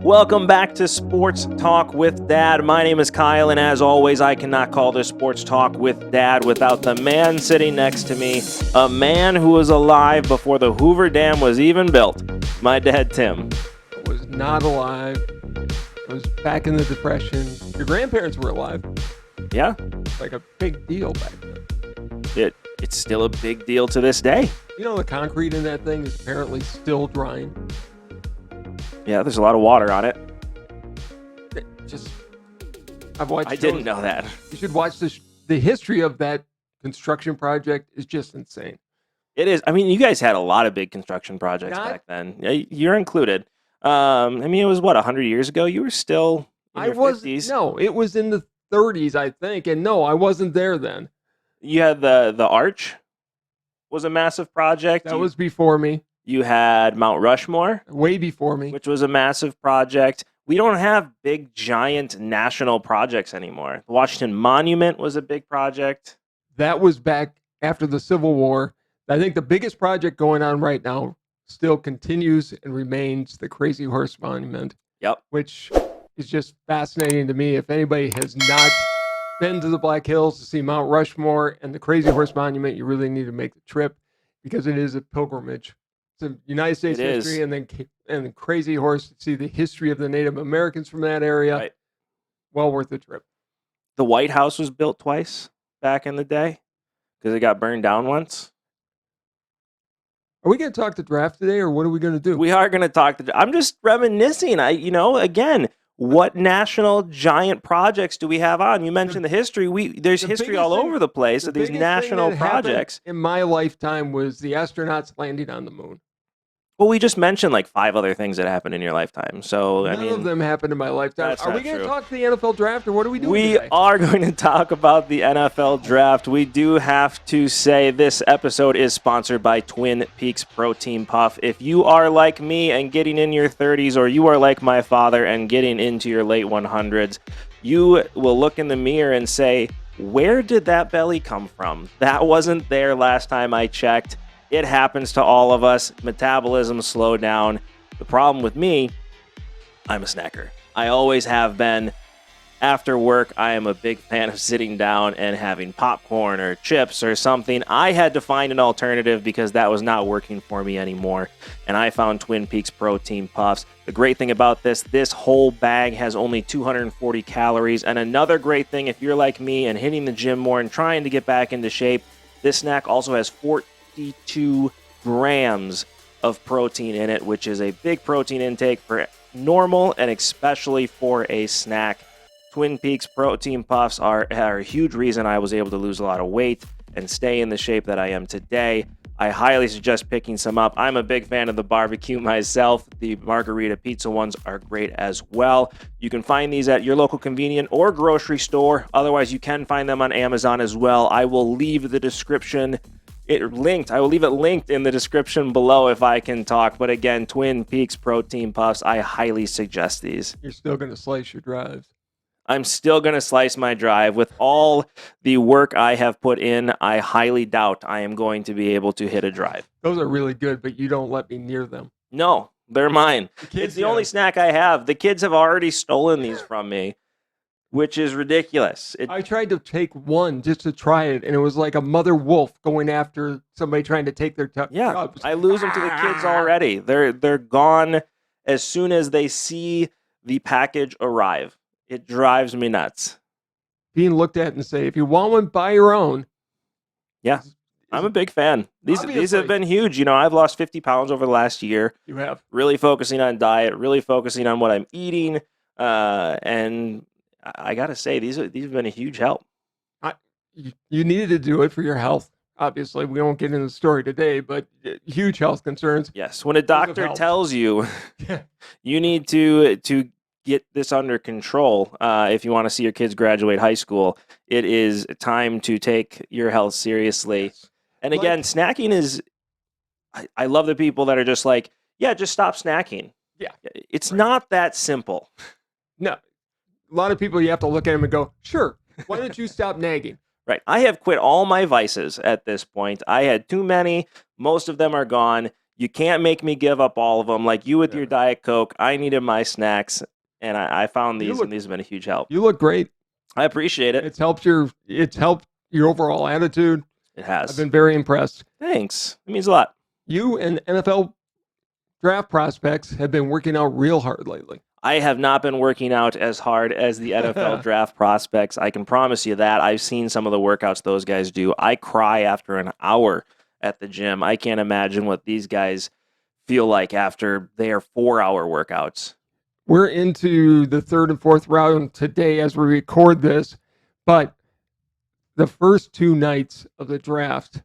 Welcome back to Sports Talk with Dad. My name is Kyle, and as always, I cannot call this Sports Talk with Dad without the man sitting next to me, a man who was alive before the Hoover Dam was even built, my dad, Tim. I was not alive. I was back in the Depression. Your grandparents were alive. Yeah. Like a big deal back then. It's still a big deal to this day. You know the concrete in that thing is apparently still drying. Yeah, there's a lot of water on it. I've watched. I didn't know that. You should watch this. The history of that construction project is just insane. It is. I mean, you guys had a lot of big construction projects back then. You're included. I mean, it was 100 years ago. You were still in your 50s. No, it was in the 30s, I think. And no, I wasn't there then. You had the Arch was a massive project. That was before me. You had Mount Rushmore. Way before me. Which was a massive project. We don't have big, giant national projects anymore. The Washington Monument was a big project. That was back after the Civil War. I think the biggest project going on right now still continues and remains the Crazy Horse Monument. Yep. Which is just fascinating to me. If anybody has not been to the Black Hills to see Mount Rushmore and the Crazy Horse Monument, you really need to make the trip because it is a pilgrimage. It's a United States history, and then Crazy Horse to see the history of the Native Americans from that area. Right. Well worth the trip. The White House was built twice back in the day because it got burned down once. Are we going to talk the draft today, or what are we going to do? We are going to talk. I'm just reminiscing. Again, what national giant projects do we have on? You mentioned the history. There's history all over the place of these national projects. In my lifetime was the astronauts landing on the moon. Well, we just mentioned like 5 other things that happened in your lifetime. So, None of them happened in my lifetime. Are we going to talk the NFL draft, or what are we doing today? Are going to talk about the NFL draft. We do have to say this episode is sponsored by Twin Peaks Protein Puff. If you are like me and getting in your 30s, or you are like my father and getting into your late 100s, you will look in the mirror and say, where did that belly come from? That wasn't there last time I checked. It happens to all of us. Metabolism slow down. The problem with me, I'm a snacker. I always have been. After work, I am a big fan of sitting down and having popcorn or chips or something. I had to find an alternative because that was not working for me anymore. And I found Twin Peaks Protein Puffs. The great thing about this whole bag has only 240 calories. And another great thing, if you're like me and hitting the gym more and trying to get back into shape, this snack also has 42 grams of protein in it, which is a big protein intake for normal and especially for a snack. Twin Peaks Protein Puffs are a huge reason I was able to lose a lot of weight and stay in the shape that I am today. I highly suggest picking some up. I'm a big fan of the barbecue myself. The margarita pizza ones are great as well. You can find these at your local convenience or grocery store. Otherwise, you can find them on Amazon as well. I will leave the description I will leave it linked in the description below if I can talk. But again, Twin Peaks Protein Puffs, I highly suggest these. You're still going to slice your drives. I'm still going to slice my drive. With all the work I have put in, I highly doubt I am going to be able to hit a drive. Those are really good, but you don't let me near them. No, they're mine. It's the only snack I have. The kids have already stolen these from me, which is ridiculous. I tried to take one just to try it, and it was like a mother wolf going after somebody trying to take their cubs. I lose them to the kids already. They're gone as soon as they see the package arrive. It drives me nuts. Being looked at and say, if you want one, buy your own. Yeah, I'm a big fan. These have been huge. I've lost 50 pounds over the last year. You have. Really focusing on diet, really focusing on what I'm eating, and I got to say, these have been a huge help. You needed to do it for your health. Obviously, we won't get into the story today, but huge health concerns. Yes, when a doctor tells you you need to get this under control if you want to see your kids graduate high school, it is time to take your health seriously. Yes. And again, snacking is, I love the people that are just like, yeah, just stop snacking. Yeah. It's not that simple. No. A lot of people, you have to look at them and go, sure, why don't you stop nagging? Right. I have quit all my vices at this point. I had too many. Most of them are gone. You can't make me give up all of them. Like you with your Diet Coke, I needed my snacks, and I found these, and these have been a huge help. You look great. I appreciate it. It's helped your overall attitude. It has. I've been very impressed. Thanks. It means a lot. You and NFL draft prospects have been working out real hard lately. I have not been working out as hard as the NFL draft prospects. I can promise you that. I've seen some of the workouts those guys do. I cry after an hour at the gym. I can't imagine what these guys feel like after their 4-hour workouts. We're into the 3rd and 4th round today as we record this, but the first 2 nights of the draft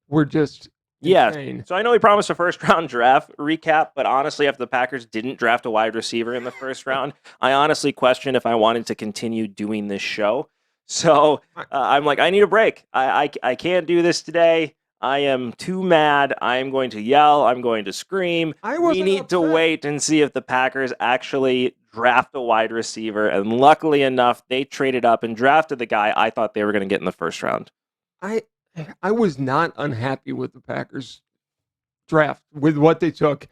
were just insane. So I know we promised a first-round draft recap, but honestly, after the Packers didn't draft a wide receiver in the first round, I honestly questioned if I wanted to continue doing this show. So I'm like, I need a break. I can't do this today. I am too mad. I'm going to yell. I'm going to scream. We need to wait and see if the Packers actually draft a wide receiver. And luckily enough, they traded up and drafted the guy I thought they were going to get in the first round. I was not unhappy with the Packers draft, with what they took.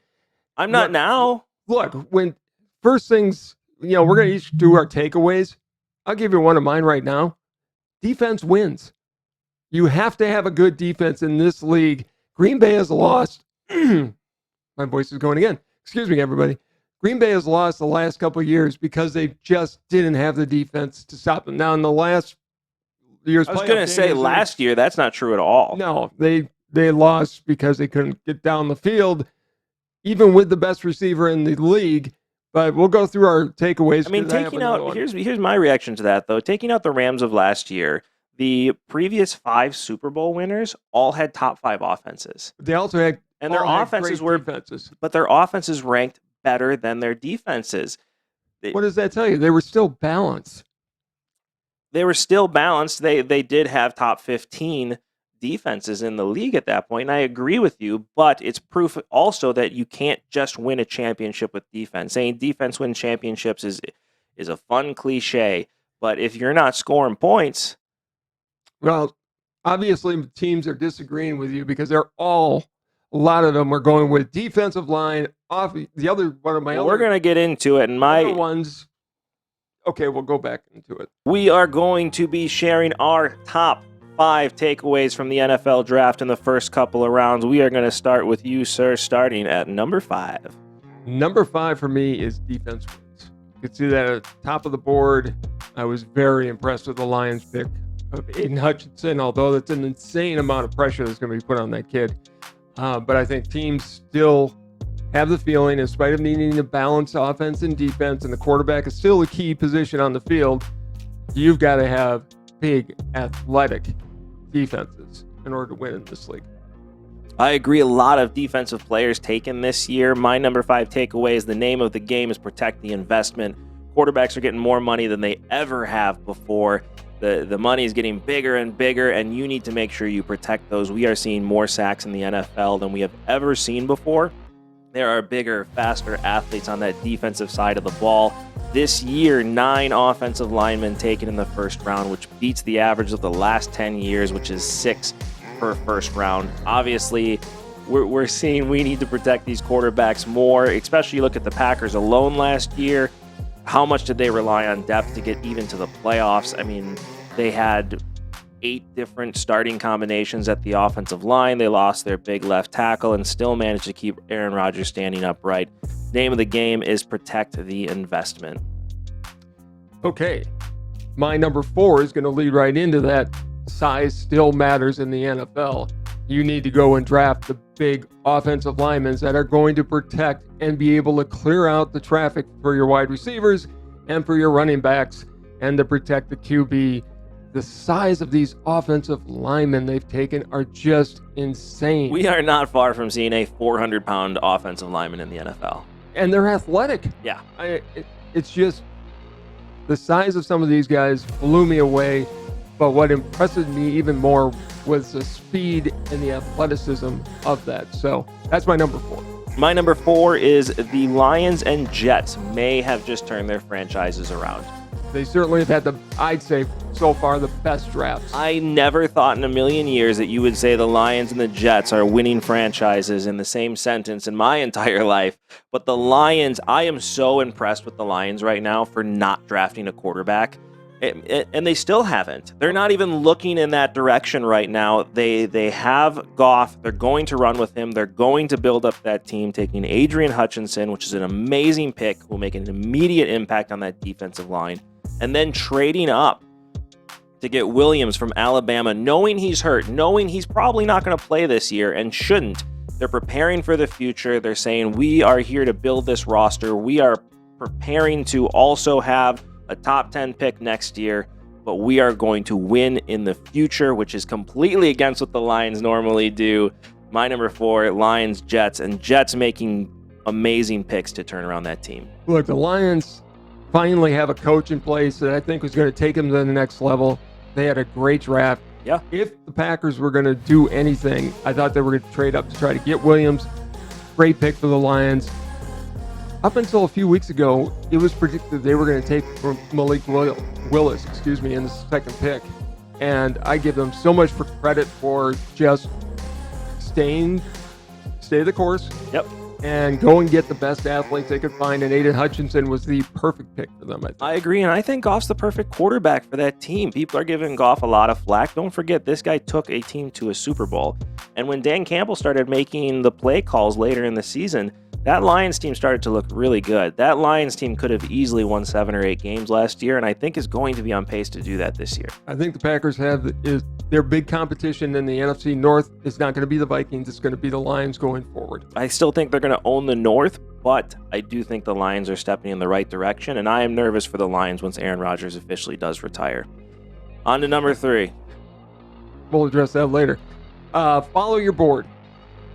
I'm not now. Look, when first things, we're going to each do our takeaways. I'll give you one of mine right now. Defense wins. You have to have a good defense in this league. Green Bay has lost. My voice is going again. Excuse me, everybody. Green Bay has lost the last couple of years because they just didn't have the defense to stop them. Now, in the last year's I was going to say last year, that's not true at all. No, they lost because they couldn't get down the field, even with the best receiver in the league. But we'll go through our takeaways. I mean, taking out, here's my reaction to that, though. Taking out the Rams of last year, the previous 5 Super Bowl winners all had top 5 offenses. They also had, and their offenses were defenses. But their offenses ranked better than their defenses. What does that tell you? They were still balanced. They were still balanced. They did have top 15 defenses in the league at that point, and I agree with you, but it's proof also that you can't just win a championship with defense. Saying defense wins championships is a fun cliche, but if you're not scoring points... Well, obviously teams are disagreeing with you because a lot of them are going with defensive line off. The other one of my we're going to get into it, and my ones. Okay, we'll go back into it. We are going to be sharing our top 5 takeaways from the NFL draft in the first couple of rounds. We are going to start with you, sir, starting at number 5. Number 5 for me is defense wins. You can see that at the top of the board. I was very impressed with the Lions pick of Aiden Hutchinson, although that's an insane amount of pressure that's going to be put on that kid. But I think teams still have the feeling, in spite of needing to balance offense and defense, and the quarterback is still a key position on the field, you've got to have big, athletic defenses in order to win in this league. I agree. A lot of defensive players taken this year. My number 5 takeaway is the name of the game is protect the investment. Quarterbacks are getting more money than they ever have before. The money is getting bigger and bigger, and you need to make sure you protect those. We are seeing more sacks in the NFL than we have ever seen before. There are bigger, faster athletes on that defensive side of the ball. This year, 9 offensive linemen taken in the first round, which beats the average of the last 10 years, which is 6 per first round. Obviously, we're seeing we need to protect these quarterbacks more, especially look at the Packers alone last year. How much did they rely on depth to get even to the playoffs? I mean, they had 8 different starting combinations at the offensive line. They lost their big left tackle and still managed to keep Aaron Rodgers standing upright. Name of the game is protect the investment. Okay. My number 4 is going to lead right into that. Size still matters in the NFL. You need to go and draft the big offensive linemen that are going to protect and be able to clear out the traffic for your wide receivers and for your running backs, and to protect the QB. The size of these offensive linemen they've taken are just insane. We are not far from seeing a 400-pound offensive lineman in the NFL. And they're athletic. Yeah. It's just the size of some of these guys blew me away. But what impressed me even more was the speed and the athleticism of that. So that's my number 4. My number 4 is the Lions and Jets may have just turned their franchises around. they certainly have had I'd say so far, the best drafts. I never thought in a million years that you would say the Lions and the Jets are winning franchises in the same sentence in my entire life. But the Lions, I am so impressed with the Lions right now for not drafting a quarterback. And they still haven't. They're not even looking in that direction right now. They have Goff. They're going to run with him. They're going to build up that team, taking Adrian Hutchinson, which is an amazing pick, who will make an immediate impact on that defensive line, and then trading up to get Williams from Alabama, knowing he's hurt, knowing he's probably not going to play this year and shouldn't. They're preparing for the future. They're saying, we are here to build this roster. We are preparing to also have a top 10 pick next year, but we are going to win in the future, which is completely against what the Lions normally do. My number 4, Lions, Jets, and Jets making amazing picks to turn around that team. Look, the Lions finally have a coach in place that I think was going to take them to the next level. They had a great draft. Yeah. If the Packers were going to do anything, I thought they were going to trade up to try to get Williams. Great pick for the Lions. Up until a few weeks ago, it was predicted they were going to take Malik Willis, in the second pick. And I give them so much for credit for just stay the course. Yep. And go and get the best athletes they could find. And Aiden Hutchinson was the perfect pick for them, I think. I agree, and I think Goff's the perfect quarterback for that team. People are giving Goff a lot of flack. Don't forget, this guy took a team to a Super Bowl. And when Dan Campbell started making the play calls later in the season, that Lions team started to look really good. That Lions team could have easily won 7 or 8 games last year, and I think is going to be on pace to do that this year. I think the Packers have their big competition in the NFC North is not going to be the Vikings. It's going to be the Lions going forward. I still think they're going to own the North, but I do think the Lions are stepping in the right direction, and I am nervous for the Lions once Aaron Rodgers officially does retire. On to number 3. We'll address that later. Follow your board.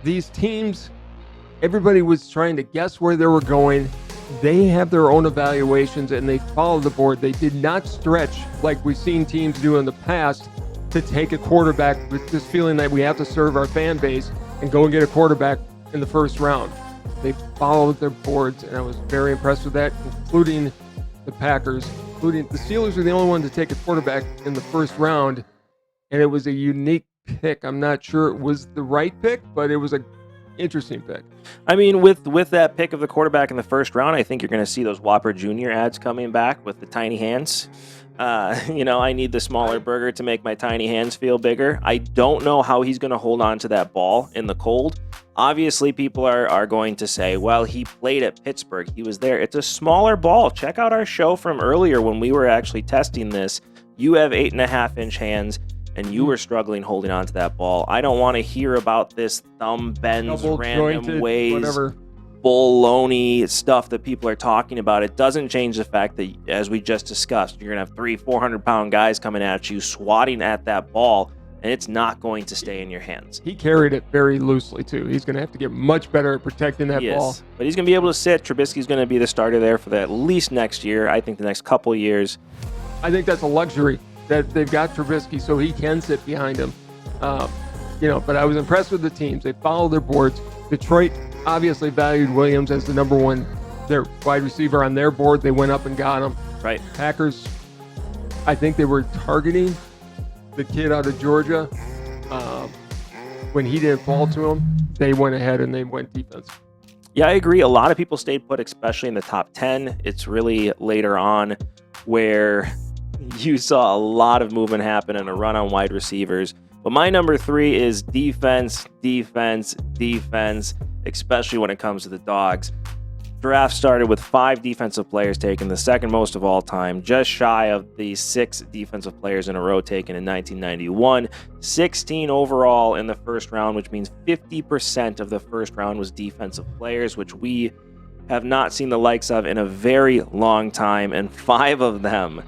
These teams, everybody was trying to guess where they were going. They have their own evaluations, and they follow the board. They did not stretch like we've seen teams do in the past to take a quarterback with this feeling that we have to serve our fan base and go and get a quarterback in the first round. They followed their boards, and I was very impressed with that, including the Packers. Including the Steelers were the only one to take a quarterback in the first round, and it was a unique pick. I'm not sure it was the right pick, but it was a interesting pick. I mean, with that pick of the quarterback in the first round, I think you're going to see those Whopper Jr. ads coming back with the tiny hands. I need the smaller burger to make my tiny hands feel bigger. I don't know how he's going to hold on to that ball in the cold. Obviously, people are going to say, well, he played at Pittsburgh. He was there. It's a smaller ball. Check out our show from earlier when we were actually testing this. You have 8.5-inch hands, and you were struggling holding on to that ball. I don't want to hear about this thumb bends random ways, whatever baloney stuff that people are talking about. It doesn't change the fact that, as we just discussed, you're going to have 300-400-pound guys coming at you, swatting at that ball, and it's not going to stay in your hands. He carried it very loosely, too. He's going to have to get much better at protecting that ball. But he's going to be able to sit. Trubisky's going to be the starter there for at least next year. I think the next couple years. I think that's a luxury that they've got Trubisky so he can sit behind him. But I was impressed with the teams. They followed their boards. Detroit obviously valued Williams as the number one, their wide receiver on their board. They went up and got him. Right. Packers, I think they were targeting the kid out of Georgia. When he didn't fall to him, they went ahead and they went defense. Yeah, I agree. A lot of people stayed put, especially in the top 10. It's really later on where you saw a lot of movement happen and a run on wide receivers. But my number 3 is defense, especially when it comes to the Dogs. Draft started with 5 defensive players taken, the second most of all time, just shy of the 6 defensive players in a row taken in 1991. 16 overall in the first round, which means 50% of the first round was defensive players, which we have not seen the likes of in a very long time, and 5 of them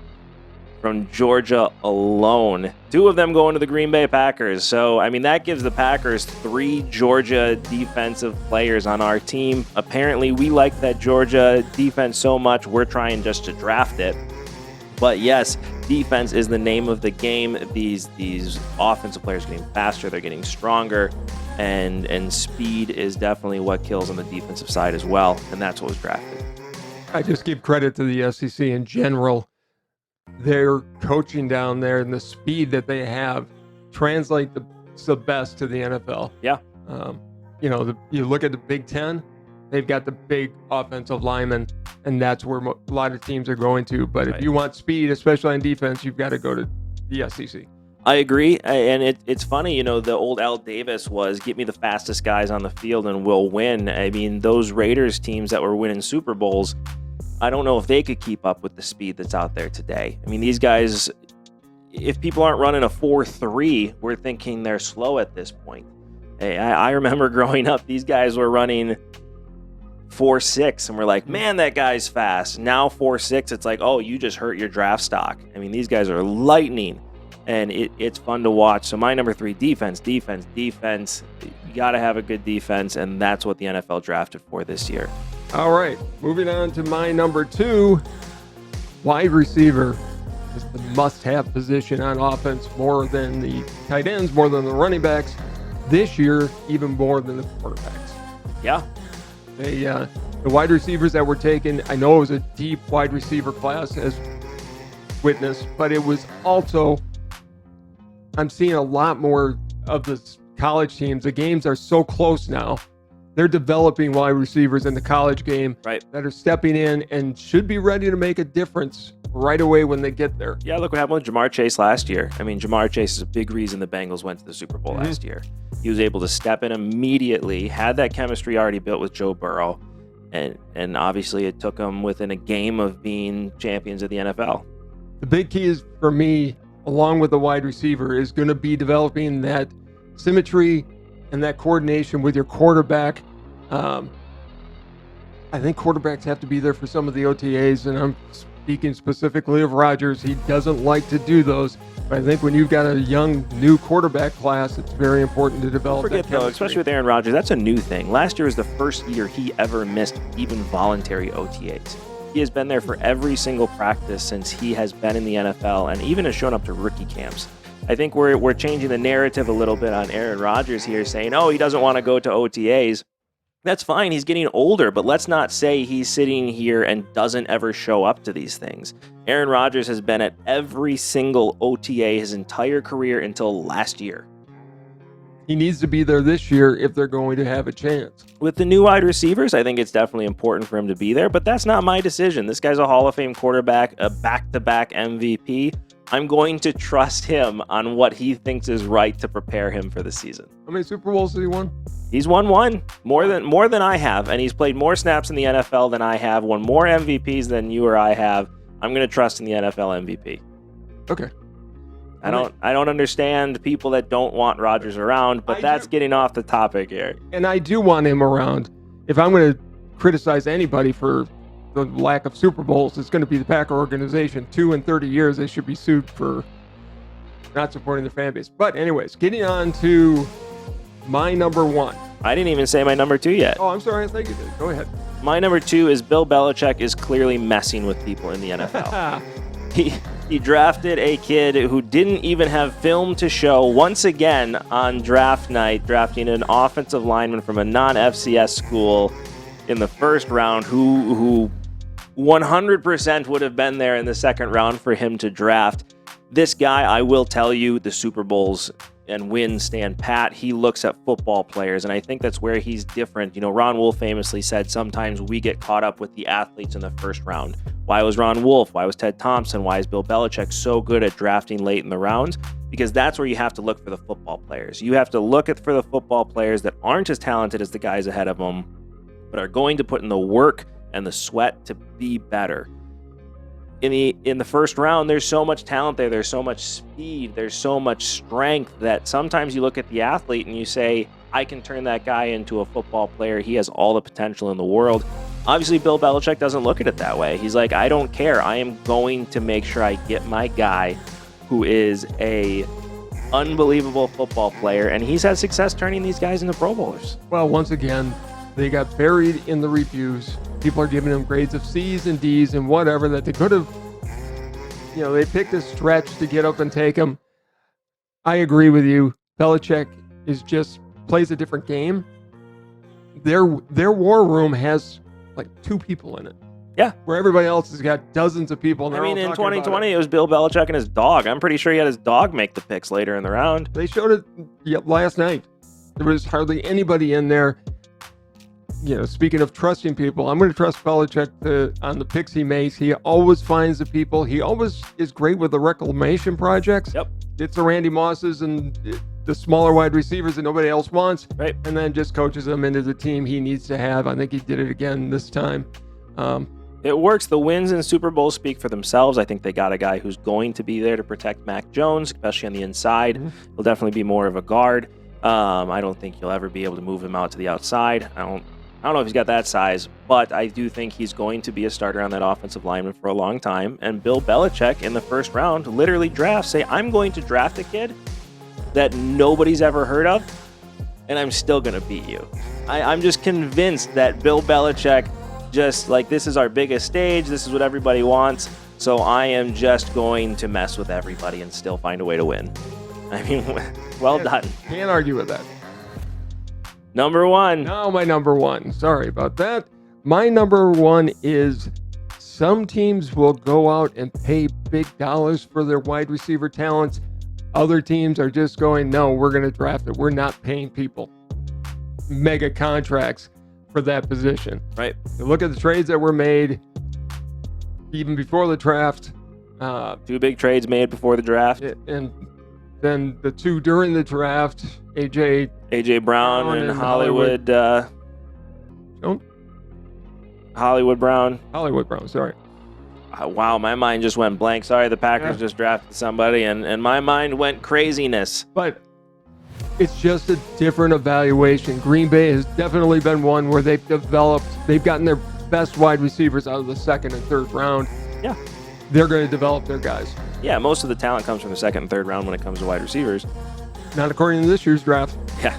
from Georgia alone. 2 of them going to the Green Bay Packers. So, I mean, that gives the Packers 3 Georgia defensive players on our team. Apparently, we like that Georgia defense so much, we're trying just to draft it. But yes, defense is the name of the game. These offensive players are getting faster, they're getting stronger, and speed is definitely what kills on the defensive side as well, and that's what was drafted. I just give credit to the SEC in general their coaching down there and the speed that they have translate the best to the NFL. Yeah. You look at the Big Ten, they've got the big offensive linemen, and that's where a lot of teams are going to. But Right. if you want speed, especially on defense, you've got to go to the SEC. I agree, and it's funny, the old Al Davis was, get me the fastest guys on the field and we'll win. I mean, those Raiders teams that were winning Super Bowls, I don't know if they could keep up with the speed that's out there today. I mean, these guys, if people aren't running a 4.3, we're thinking they're slow at this point. I remember growing up, these guys were running 4.6, and we're like, man, that guy's fast. Now 4.6, it's like, oh, you just hurt your draft stock. I mean, these guys are lightning. And it's fun to watch. So my number 3, defense. You got to have a good defense, and that's what the NFL drafted for this year. All right, moving on to my number 2. Wide receiver is the must-have position on offense, more than the tight ends, more than the running backs. This year, even more than the quarterbacks. Yeah. The wide receivers that were taken, I know it was a deep wide receiver class as witness, but it was also, I'm seeing a lot more of the college teams. The games are so close now. They're developing wide receivers in the college game Right. that are stepping in and should be ready to make a difference right away when they get there. Yeah, look what happened with Jamar Chase last year. I mean, Jamar Chase is a big reason the Bengals went to the Super Bowl last year. He was able to step in immediately, had that chemistry already built with Joe Burrow, and obviously it took him within a game of being champions of the NFL. The big key is, for me, along with the wide receiver, is going to be developing that symmetry and that coordination with your quarterback. I think quarterbacks have to be there for some of the OTAs, and I'm speaking specifically of Rodgers. He doesn't like to do those, but I think when you've got a young, new quarterback class, it's very important to develop Forget that though, chemistry. especially with Aaron Rodgers, that's a new thing. Last year was the first year he ever missed even voluntary OTAs. He has been there for every single practice since he has been in the NFL, and even has shown up to rookie camps. I think we're changing the narrative a little bit on Aaron Rodgers here, saying, oh, he doesn't want to go to OTAs. That's fine. He's getting older, but let's not say he's sitting here and doesn't ever show up to these things. Aaron Rodgers has been at every single OTA his entire career until last year. He needs to be there this year if they're going to have a chance. With the new wide receivers, I think it's definitely important for him to be there, but that's not my decision. This guy's a Hall of Fame quarterback, a back-to-back MVP. I'm going to trust him on what he thinks is right to prepare him for the season. How many Super Bowls did he win? He's won one, more than I have, and he's played more snaps in the NFL than I have, won more MVPs than you or I have. I'm going to trust in the NFL MVP. Okay. I don't understand people that don't want Rodgers around, but that's getting off the topic here. And I do want him around. If I'm going to criticize anybody for the lack of Super Bowls, it's going to be the Packer organization. 2 in 30 years, they should be sued for not supporting their fan base. But anyways, getting on to my number 1. I didn't even say my number 2 yet. Oh, I'm sorry. I think you did. Go ahead. My number 2 is Bill Belichick is clearly messing with people in the NFL. He drafted a kid who didn't even have film to show once again on draft night, drafting an offensive lineman from a non-FCS school in the first round who 100% would have been there in the second round for him to draft. This guy, I will tell you, the Super Bowls and wins stand pat. He looks at football players, and I think that's where he's different. Ron Wolf famously said sometimes we get caught up with the athletes in the first round. Why was Ron Wolf? Why was Ted Thompson? Why is Bill Belichick so good at drafting late in the rounds? Because that's where you have to look for the football players. You have to look for the football players that aren't as talented as the guys ahead of them, but are going to put in the work and the sweat to be better. In the first round, there's so much talent there. There's so much speed. There's so much strength that sometimes you look at the athlete and you say, I can turn that guy into a football player. He has all the potential in the world. Obviously, Bill Belichick doesn't look at it that way. He's like, I don't care. I am going to make sure I get my guy who is a unbelievable football player. And he's had success turning these guys into Pro Bowlers. Well, once again, they got buried in the reviews. People are giving them grades of C's and D's and whatever that they could have, they picked a stretch to get up and take him. I agree with you. Belichick plays a different game. Their war room has like 2 people in it. Yeah. Where everybody else has got dozens of people. And I they're mean, all in talking about 2020, it was Bill Belichick and his dog. I'm pretty sure he had his dog make the picks later in the round. They showed it last night. There was hardly anybody in there. Speaking of trusting people, I'm going to trust Belichick on the picks he makes. He always finds the people. He always is great with the reclamation projects. Yep. It's the Randy Mosses and the smaller wide receivers that nobody else wants. Right. And then just coaches them into the team he needs to have. I think he did it again this time. It works. The wins in Super Bowl speak for themselves. I think they got a guy who's going to be there to protect Mac Jones, especially on the inside. Mm-hmm. He'll definitely be more of a guard. I don't think you'll ever be able to move him out to the outside. I don't know if he's got that size, but I do think he's going to be a starter on that offensive lineman for a long time. And Bill Belichick in the first round literally I'm going to draft a kid that nobody's ever heard of, and I'm still going to beat you. I'm just convinced that Bill Belichick just this is our biggest stage. This is what everybody wants. So I am just going to mess with everybody and still find a way to win. I mean, well done. Can't argue with that. Number one. Now my number one. Sorry about that. My number one is some teams will go out and pay big dollars for their wide receiver talents. Other teams are just going, no, we're going to draft it. We're not paying people mega contracts for that position. Right. You look at the trades that were made even before the draft. 2 big trades made before the draft. And then the 2 during the draft, AJ Brown and Hollywood Brown. Hollywood Brown, sorry. Wow, my mind just went blank. Sorry, the Packers just drafted somebody, and my mind went craziness. But it's just a different evaluation. Green Bay has definitely been one where they've gotten their best wide receivers out of the second and third round. Yeah. They're going to develop their guys. Yeah, most of the talent comes from the second and third round when it comes to wide receivers. Not according to this year's draft. Yeah.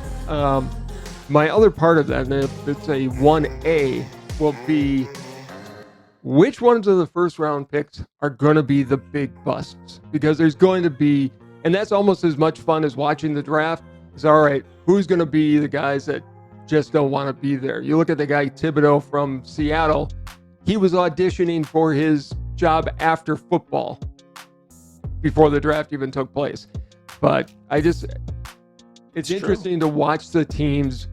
My other part of that, and it's a 1A, will be which ones of the first round picks are going to be the big busts? Because there's going to be, and that's almost as much fun as watching the draft. It's all right, who's going to be the guys that just don't want to be there? You look at the guy Thibodeau from Seattle. He was auditioning for his job after football before the draft even took place. But it's interesting to watch the teams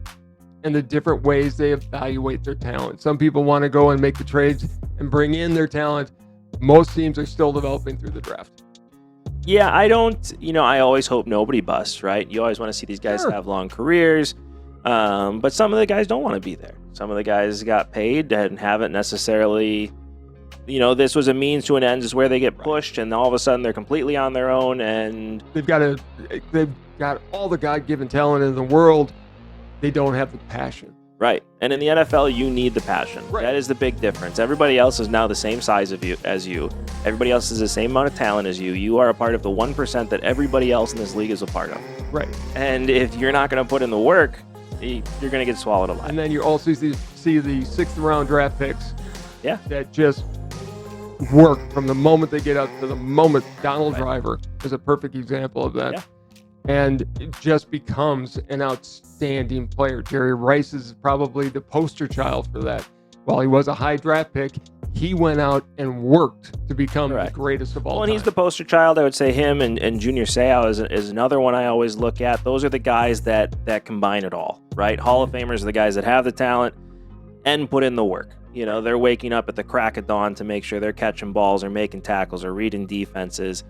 and the different ways they evaluate their talent. Some people want to go and make the trades and bring in their talent. Most teams are still developing through the draft. Yeah, I always hope nobody busts, right? You always want to see these guys have long careers. But some of the guys don't want to be there. Some of the guys got paid and haven't necessarily, this was a means to an end, is where they get pushed, and all of a sudden they're completely on their own, and they've got all the God-given talent in the world. They don't have the passion. Right. And in the NFL, you need the passion. Right. That is the big difference. Everybody else is now the same size as you. Everybody else has the same amount of talent as you. You are a part of the 1% that everybody else in this league is a part of. Right. And if you're not going to put in the work, you're going to get swallowed alive. And then you also see the 6th round draft picks. Yeah. That just work from the moment they get out to the moment. Donald Driver is a perfect example of that. Yeah. And it just becomes an outstanding player. Jerry Rice is probably the poster child for that. While he was a high draft pick, he went out and worked to become the greatest of all time. And he's the poster child. I would say him and Junior Seau is another one I always look at. Those are the guys that combine it all, right? Hall of Famers are the guys that have the talent and put in the work. They're waking up at the crack of dawn to make sure they're catching balls or making tackles or reading defenses.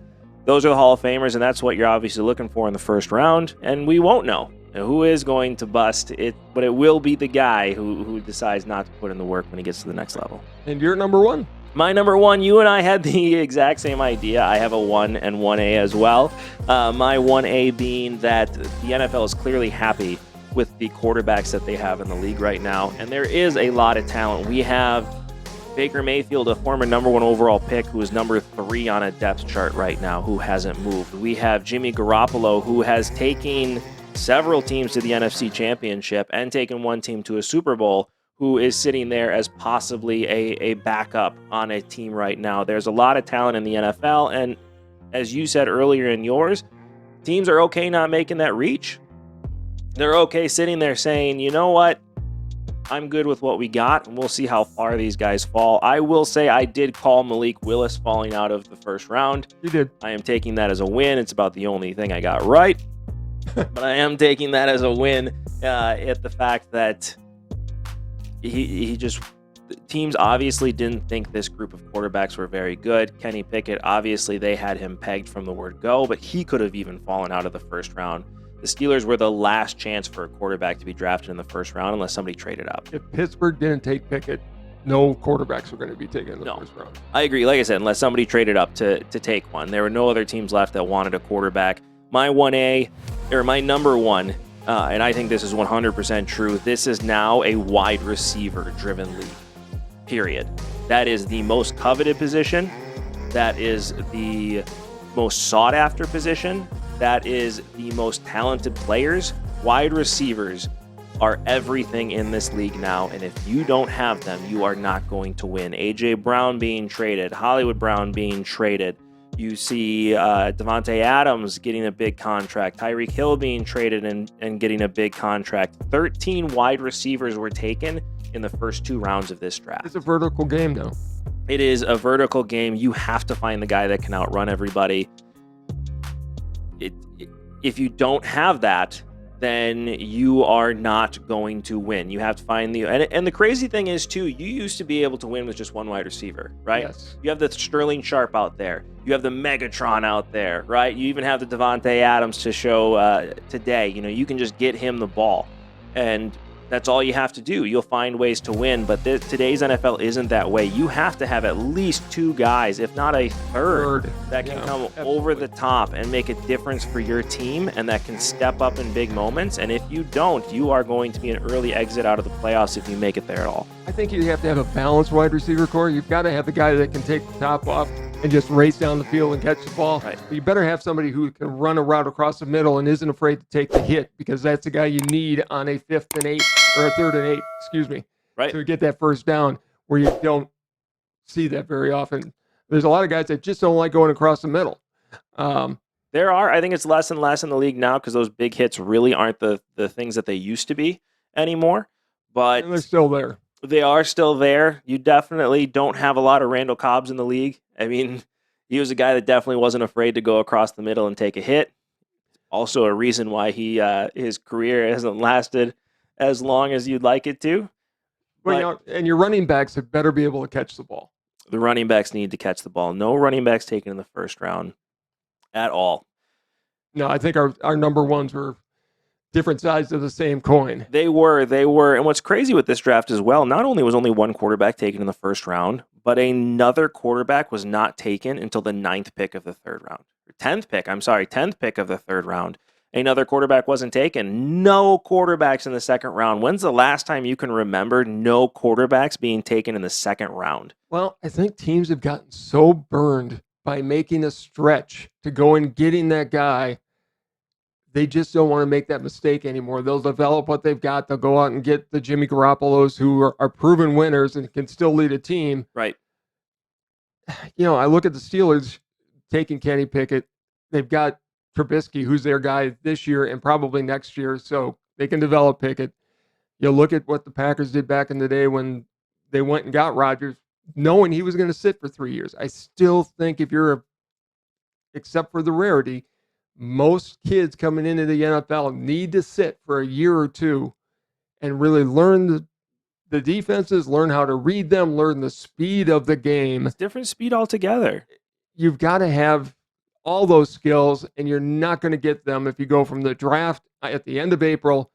Those are the Hall of Famers, and that's what you're obviously looking for in the first round. And we won't know who is going to bust it, but it will be the guy who decides not to put in the work when he gets to the next level. And you're number one. My number one, you and I had the exact same idea. I have a 1 and 1A as well. My 1A being that the NFL is clearly happy with the quarterbacks that they have in the league right now. And there is a lot of talent. We have Baker Mayfield, a former number 1 overall pick, who is number 3 on a depth chart right now, who hasn't moved. We have Jimmy Garoppolo, who has taken several teams to the NFC Championship and taken one team to a Super Bowl, who is sitting there as possibly a backup on a team right now. There's a lot of talent in the NFL, and as you said earlier in yours, teams are okay not making that reach. They're okay sitting there saying, you know what? I'm good with what we got, and we'll see how far these guys fall. I will say I did call Malik Willis falling out of the first round. You did. I am taking that as a win. It's about the only thing I got right. But I am taking that as a win at the fact that he just... Teams obviously didn't think this group of quarterbacks were very good. Kenny Pickett, obviously they had him pegged from the word go, but he could have even fallen out of the first round. The Steelers were the last chance for a quarterback to be drafted in the first round unless somebody traded up. If Pittsburgh didn't take Pickett, no quarterbacks were going to be taken in the first round. I agree. Like I said, unless somebody traded up to take one. There were no other teams left that wanted a quarterback. My number one, and I think this is 100% true, this is now a wide receiver-driven league. Period. That is the most coveted position. That is the most sought-after position. That is the most talented players. Wide receivers are everything in this league now, and if you don't have them, you are not going to win. A.J. Brown being traded, Hollywood Brown being traded. You see Devontae Adams getting a big contract, Tyreek Hill being traded and getting a big contract. 13 wide receivers were taken in the first 2 rounds of this draft. It's a vertical game now. It is a vertical game. You have to find the guy that can outrun everybody. If you don't have that, then you are not going to win. You have to find and the crazy thing is too, you used to be able to win with just one wide receiver, right? Yes. You have the Sterling Sharp out there. You have the Megatron out there, right? You even have the Devontae Adams to show today. You can just get him the ball, and that's all you have to do. You'll find ways to win, but today's NFL isn't that way. You have to have at least 2 guys, if not a third, that can come over the top and make a difference for your team and that can step up in big moments. And if you don't, you are going to be an early exit out of the playoffs if you make it there at all. I think you have to have a balanced wide receiver core. You've got to have the guy that can take the top off and just race down the field and catch the ball. Right. But you better have somebody who can run a route across the middle and isn't afraid to take the hit, because that's the guy you need on a 5th and 8 or a 3rd and 8, excuse me, right, to get that first down, where you don't see that very often. There's a lot of guys that just don't like going across the middle. There are. I think it's less and less in the league now because those big hits really aren't the things that they used to be anymore. But they're still there. They are still there. You definitely don't have a lot of Randall Cobbs in the league. I mean, he was a guy that definitely wasn't afraid to go across the middle and take a hit. Also a reason why his career hasn't lasted as long as you'd like it to. Well, and your running backs have better be able to catch the ball. The running backs need to catch the ball. No running backs taken in the first round at all. No, I think our number ones were different sides of the same coin. They were. And what's crazy with this draft as well, not only was only one quarterback taken in the first round, but another quarterback was not taken until the 9th pick of the third round. 10th pick of the third round. Another quarterback wasn't taken. No quarterbacks in the second round. When's the last time you can remember no quarterbacks being taken in the second round? Well, I think teams have gotten so burned by making a stretch to go and getting that guy. They just don't want to make that mistake anymore. They'll develop what they've got. They'll go out and get the Jimmy Garoppolos who are proven winners and can still lead a team. Right. I look at the Steelers taking Kenny Pickett. They've got Trubisky, who's their guy this year and probably next year, so they can develop Pickett. You look at what the Packers did back in the day when they went and got Rodgers, knowing he was going to sit for 3 years. I still think except for the rarity, most kids coming into the NFL need to sit for a year or two and really learn the defenses, learn how to read them, learn the speed of the game. It's different speed altogether. You've got to have all those skills, and you're not going to get them if you go from the draft at the end of April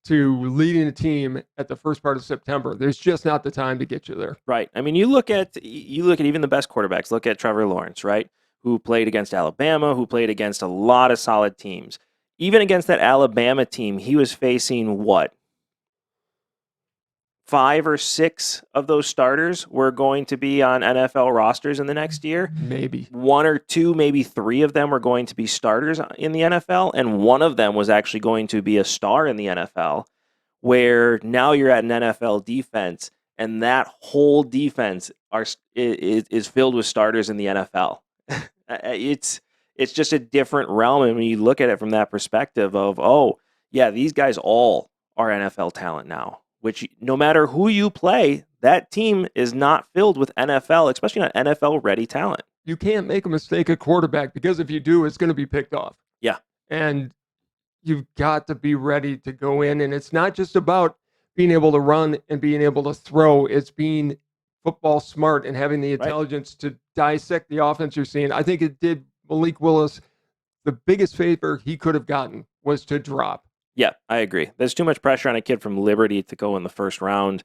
to leading a team at the first part of September. There's just not the time to get you there. Right. I mean, you look at even the best quarterbacks. Look at Trevor Lawrence, right? Who played against Alabama, who played against a lot of solid teams. Even against that Alabama team, he was facing what? 5 or 6 of those starters were going to be on NFL rosters in the next year. Maybe 1 or 2, maybe 3 of them were going to be starters in the NFL, and one of them was actually going to be a star in the NFL, where now you're at an NFL defense, and that whole defense is filled with starters in the NFL. It's just a different realm, and when you look at it from that perspective of, oh, yeah, these guys all are NFL talent now. which no matter who you play, that team is not filled with NFL, especially not NFL-ready talent. You can't make a mistake at quarterback because if you do, it's going to be picked off. Yeah. And you've got to be ready to go in. And it's not just about being able to run and being able to throw. It's being football smart and having the intelligence to dissect the offense you're seeing. I think it did Malik Willis the biggest favor he could have gotten was to drop. Yeah, I agree. There's too much pressure on a kid from Liberty to go in the first round.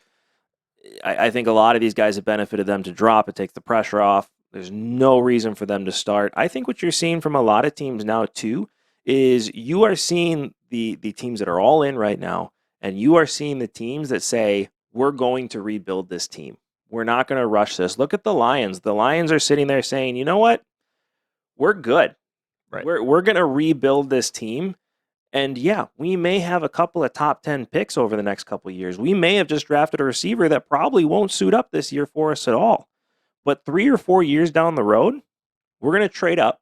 I think a lot of these guys have benefited them to drop. It takes the pressure off. There's no reason for them to start. I think what you're seeing from a lot of teams now, too, is you are seeing the teams that are all in right now, and you are seeing the teams that say, we're going to rebuild this team. We're not going to rush this. Look at the Lions. The Lions are sitting there saying, you know what? We're good. Right. We're going to rebuild this team. And yeah, we may have a couple of top 10 picks over the next couple of years. We may have just drafted a receiver that probably won't suit up this year for us at all. But 3 or 4 years down the road, we're going to trade up.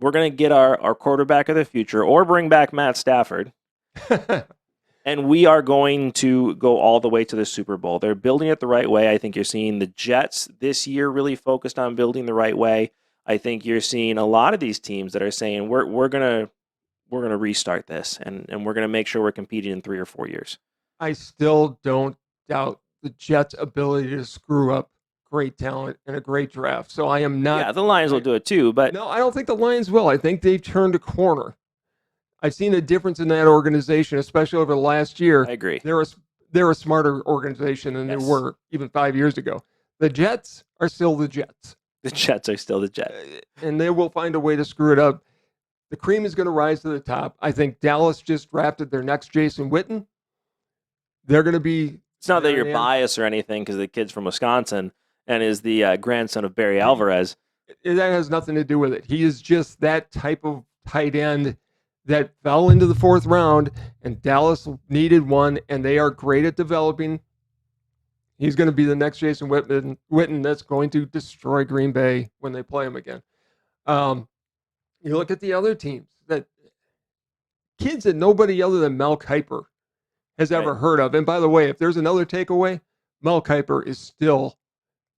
We're going to get our quarterback of the future or bring back Matt Stafford. And we are going to go all the way to the Super Bowl. They're building it the right way. I think you're seeing the Jets this year really focused on building the right way. I think you're seeing a lot of these teams that are saying we're going to restart this and we're going to make sure we're competing in 3 or 4 years. I still don't doubt the Jets' ability to screw up great talent and a great draft. So I am not. Yeah, the Lions will do it too, but no, I don't think the Lions will. I think they've turned a corner. I've seen a difference in that organization, especially over the last year. I agree. They're a smarter organization than they were even 5 years ago. The Jets are still the Jets. The Jets are still the Jets. And they will find a way to screw it up. The cream is going to rise to the top. I think Dallas just drafted their next Jason Witten. They're going to be. It's not that you're biased or anything because the kid's from Wisconsin and is the grandson of Barry Alvarez. That has nothing to do with it. He is just that type of tight end that fell into the 4th round, and Dallas needed one, and they are great at developing. He's going to be the next Jason Witten that's going to destroy Green Bay when they play him again. You look at the other teams, that kids that nobody other than Mel Kiper has ever heard of. And by the way, if there's another takeaway, Mel Kiper is still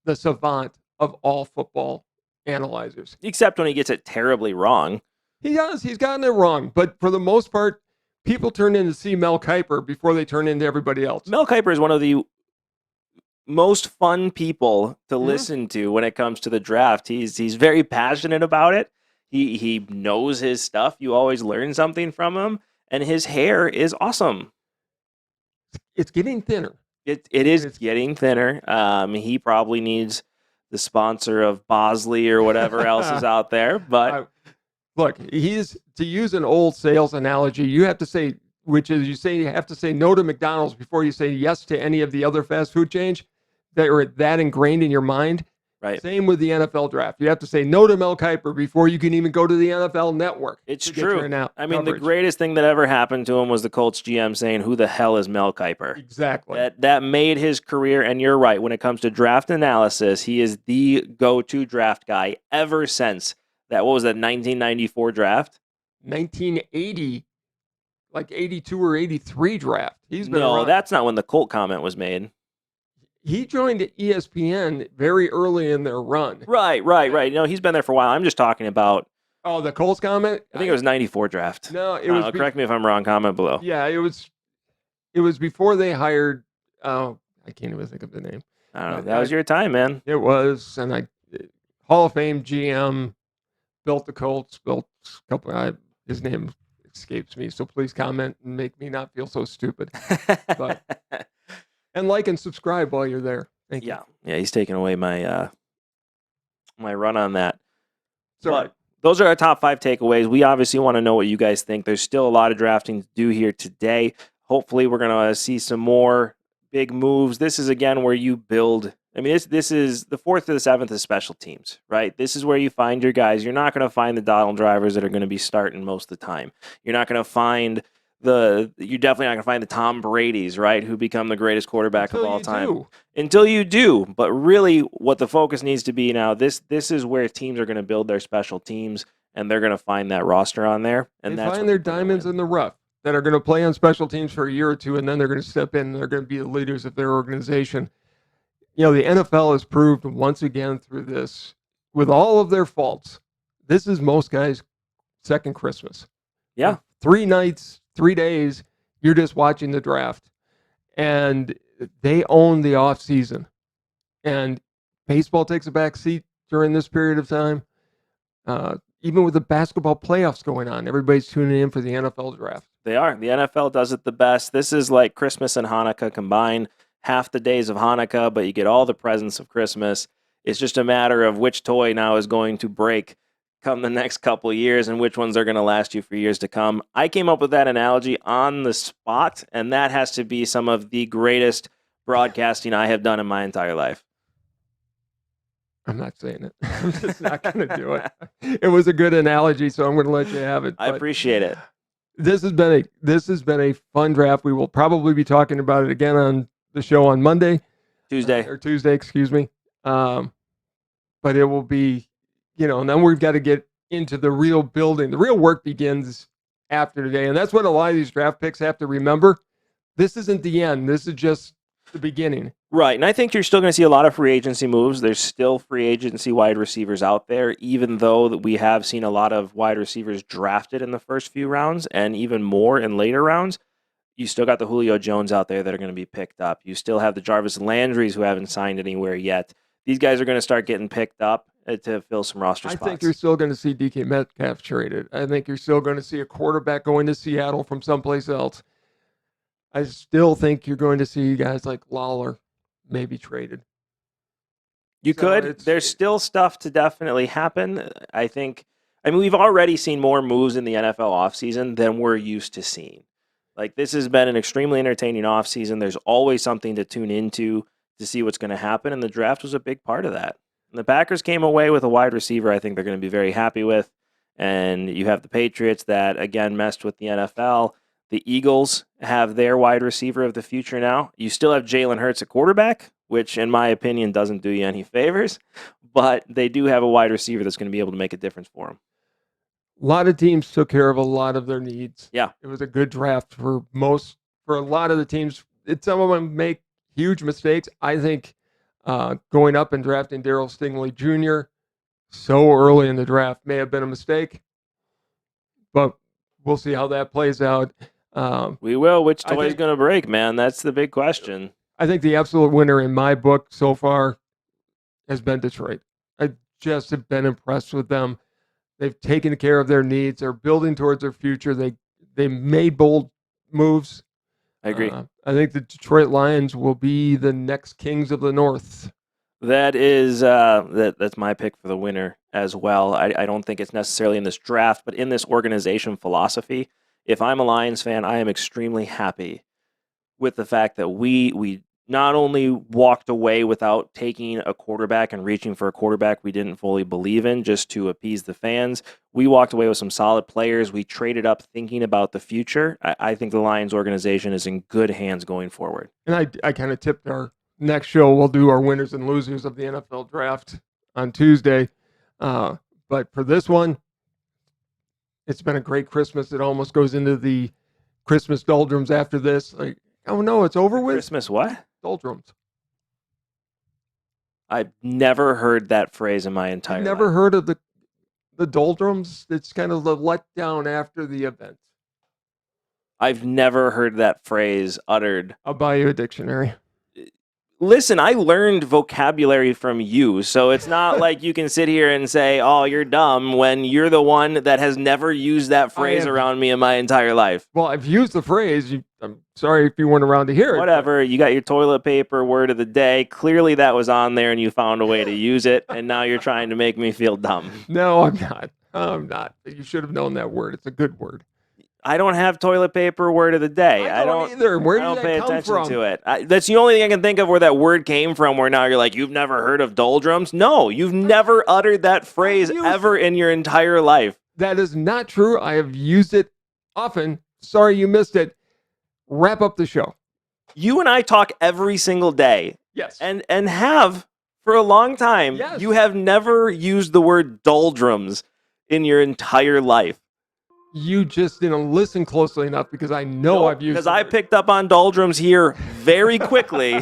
the savant of all football analyzers. Except when he gets it terribly wrong. He does. He's gotten it wrong. But for the most part, people turn in to see Mel Kiper before they turn into everybody else. Mel Kiper is one of the most fun people to listen to when it comes to the draft. He's very passionate about it. He knows his stuff. You always learn something from him. And his hair is awesome. It's getting thinner. It is getting thinner. He probably needs the sponsor of Bosley or whatever else is out there. But look, to use an old sales analogy, you have to say, you have to say no to McDonald's before you say yes to any of the other fast food chains that are that ingrained in your mind. Right. Same with the NFL draft. You have to say no to Mel Kiper before you can even go to the NFL Network. It's true. I mean, the greatest thing that ever happened to him was the Colts GM saying, "Who the hell is Mel Kiper?" Exactly. That made his career. And you're right. When it comes to draft analysis, he is the go-to draft guy ever since that. What was that 1994 draft? 1980, like 82 or 83 draft. He's been around. That's not when the Colt comment was made. He joined ESPN very early in their run. Right. No, he's been there for a while. I'm just talking about. Oh, the Colts comment? I think it was 94 draft. No, it was. Correct me if I'm wrong. Comment below. Yeah, it was before they hired. Oh, I can't even think of the name. I don't know. That was your time, man. It was, and Hall of Fame GM built the Colts. Built a couple. His name escapes me, so please comment and make me not feel so stupid. But. And like and subscribe while you're there. Thank you. Yeah, he's taking away my my run on that. Sorry. But those are our top 5 takeaways. We obviously want to know what you guys think. There's still a lot of drafting to do here today. Hopefully, we're going to see some more big moves. This is, again, where you build. I mean, this is the 4th to the 7th is special teams, right? This is where you find your guys. You're not going to find the Donald drivers that are going to be starting most of the time. You're not going to find you're definitely not going to find the Tom Brady's, right, who become the greatest quarterback of all time. Until you do. But really, what the focus needs to be now, this is where teams are going to build their special teams, and they're going to find that roster on there. And they that's find their diamonds in the rough. that are going to play on special teams for a year or two, and then they're going to step in and they're going to be the leaders of their organization. You know, the NFL has proved once again through this, with all of their faults, this is most guys' second Christmas. Yeah. 3 nights, 3 days, you're just watching the draft. And they own the off season. And baseball takes a back seat during this period of time. Even with the basketball playoffs going on, everybody's tuning in for the NFL draft. They are. The NFL does it the best. This is like Christmas and Hanukkah combined. Half the days of Hanukkah, but you get all the presents of Christmas. It's just a matter of which toy now is going to break come the next couple of years and which ones are going to last you for years to come. I came up with that analogy on the spot, and that has to be some of the greatest broadcasting I have done in my entire life. I'm not saying it. I'm just not going to do it. It was a good analogy, so I'm going to let you have it. I appreciate it. This has been a fun draft. We will probably be talking about it again on the show on Monday. Tuesday, excuse me. But it will be, and then we've got to get into the real building. The real work begins after today. And that's what a lot of these draft picks have to remember. This isn't the end. This is just the beginning. Right. And I think you're still going to see a lot of free agency moves. There's still free agency wide receivers out there, even though that we have seen a lot of wide receivers drafted in the first few rounds and even more in later rounds. You still got the Julio Jones out there that are going to be picked up. You still have the Jarvis Landrys who haven't signed anywhere yet. These guys are going to start getting picked up to fill some roster spots. I think you're still going to see DK Metcalf traded. I think you're still going to see a quarterback going to Seattle from someplace else. I still think you're going to see guys like Lawler maybe traded. There's still stuff to definitely happen. I mean, we've already seen more moves in the NFL offseason than we're used to seeing. Like, this has been an extremely entertaining offseason. There's always something to tune into to see what's going to happen, and the draft was a big part of that. And the Packers came away with a wide receiver I think they're going to be very happy with. And you have the Patriots that, again, messed with the NFL. The Eagles have their wide receiver of the future now. You still have Jalen Hurts at quarterback, which, in my opinion, doesn't do you any favors. But they do have a wide receiver that's going to be able to make a difference for them. A lot of teams took care of a lot of their needs. Yeah. It was a good draft for a lot of the teams. Some of them make huge mistakes. I think going up and drafting Darryl Stingley Jr. so early in the draft may have been a mistake, but we'll see how that plays out. We will. Which toy is going to break, man? That's the big question. I think the absolute winner in my book so far has been Detroit. I just have been impressed with them. They've taken care of their needs. They're building towards their future. They made bold moves. I agree. I think the Detroit Lions will be the next kings of the North. That is that's my pick for the winner as well. I don't think it's necessarily in this draft, but in this organization philosophy. If I'm a Lions fan, I am extremely happy with the fact that we not only walked away without taking a quarterback and reaching for a quarterback we didn't fully believe in just to appease the fans. We walked away with some solid players. We traded up thinking about the future. I think the Lions organization is in good hands going forward. And I kind of tipped our next show. We'll do our winners and losers of the NFL draft on Tuesday. But for this one, it's been a great Christmas. It almost goes into the Christmas doldrums after this. Like, oh no, it's over with? Christmas what? Doldrums. I've never heard that phrase in my entire life. Never heard of the doldrums? It's kind of the letdown after the event. I've never heard that phrase uttered. I'll buy you a dictionary. Listen, I learned vocabulary from you, so it's not like you can sit here and say, oh, you're dumb, when you're the one that has never used that phrase around me in my entire life. Well, I've used the phrase. I'm sorry if you weren't around to hear it. Whatever. You got your toilet paper word of the day. Clearly that was on there and you found a way to use it, and now you're trying to make me feel dumb. No, I'm not. I'm not. You should have known that word. It's a good word. I don't have toilet paper word of the day. I don't either. Where did I don't that pay come attention from? to it. That's the only thing I can think of where that word came from, where now you're like, you've never heard of doldrums? No, you've never uttered that phrase ever in your entire life. That is not true. I have used it often. Sorry you missed it. Wrap up the show. You and I talk every single day. Yes. And have for a long time. Yes. You have never used the word doldrums in your entire life. You just didn't listen closely enough because I know I've used because the I word. picked up on doldrums here very quickly.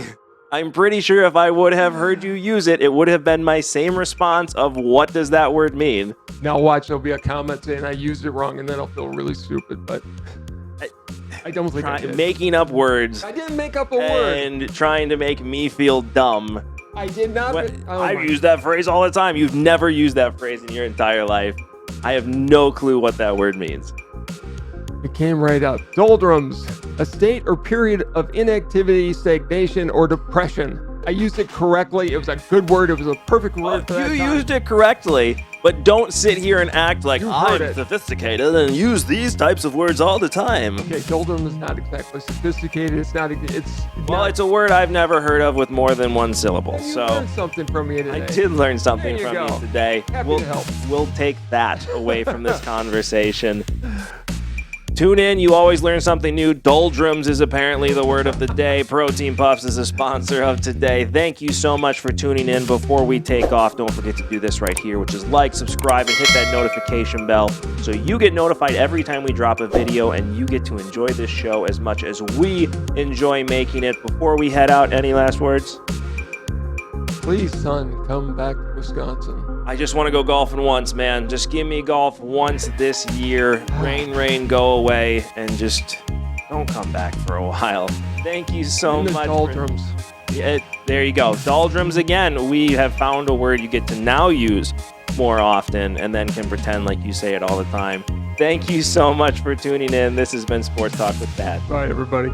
I'm pretty sure if I would have heard you use it, it would have been my same response of what does that word mean? Now watch, there'll be a comment saying I used it wrong, and then I'll feel really stupid. But I don't think I did. Making up words I didn't make up a word. and trying to make me feel dumb. I did not. I use that phrase all the time. You've never used that phrase in your entire life. I have no clue what that word means. It came right up. Doldrums, a state or period of inactivity, stagnation, or depression. I used it correctly. It was a good word. It was a perfect word for that You time. used it correctly, but don't sit here and act like You heard I'm it. sophisticated and use these types of words all the time. Okay, doldrum is not exactly sophisticated. It's not. Well, it's a word I've never heard of with more than one syllable. You So learned something from me today. I did learn something There you from go. you today. Happy to help. We'll take that away from this conversation. Tune in. You always learn something new. Doldrums is apparently the word of the day. Protein Puffs is a sponsor of today. Thank you so much for tuning in. Before we take off, don't forget to do this right here, which is like, subscribe, and hit that notification bell so you get notified every time we drop a video and you get to enjoy this show as much as we enjoy making it. Before we head out, any last words? Please, son, come back to Wisconsin. I just want to go golfing once, man. Just give me golf once this year. Rain, go away, and just don't come back for a while. Thank you so In the much. doldrums. Yeah, there you go. Doldrums again. We have found a word you get to now use more often and then can pretend like you say it all the time. Thank you so much for tuning in. This has been Sports Talk with Dad. Bye, everybody.